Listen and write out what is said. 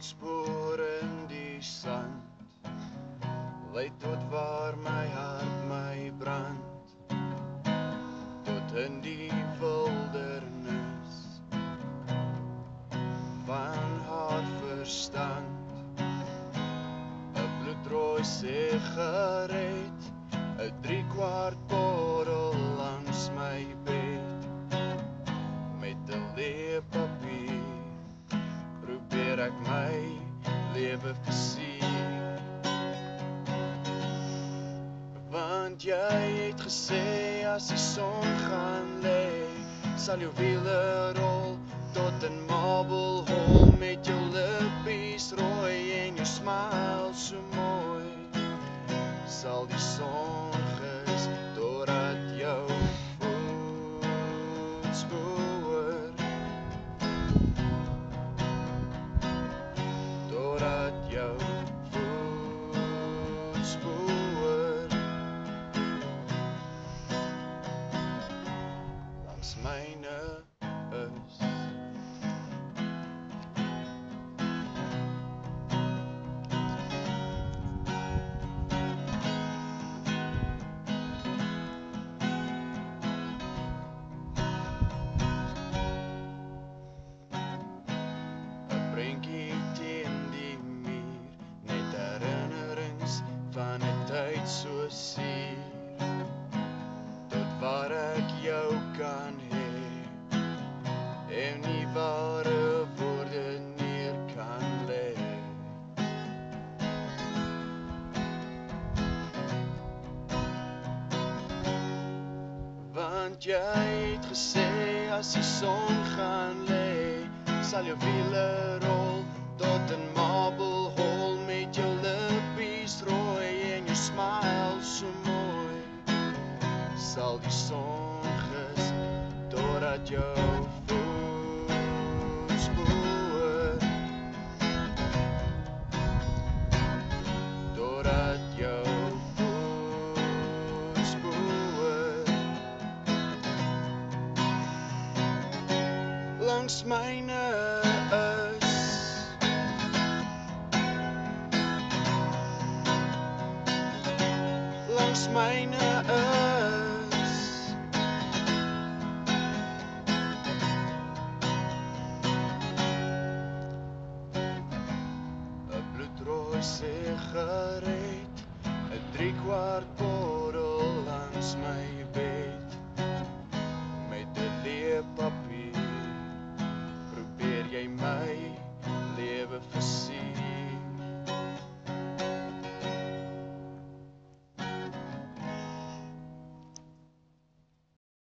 voetspoor in die sand, lei tot waar my hart my brand, tot in die wildernis van haar verstand. 'n bloedrooi sigaret, 'n 3/4 bottel langs my bed, met 'n leë papier probeer ek my lewe versier. Want jy het gesê as die son gaan lê, sal jou wiele rol tot in Marble Hall, met jou lippies rooi en jou smile so mooi. Sal die son gis totdat jou voetspoor, totdat jou voetspoor langs myne is. 'n prentjie teen die muur, net herinnerings van 'n tyd so suur, tot waar ek jou kan hê, en nie ware woorde neer kan lê. Want jy het gesê as die son gaan lê, sal jou wiele rol tot in Marble Hall, met jou lippies rooi en jou smile so mooi. Sal die son gis totdat jou voetspoor, totdat jou voetspoor langs myne is. Langs myne is. 'n bloedrooi sigaret, 'n 3/4 bottel langs my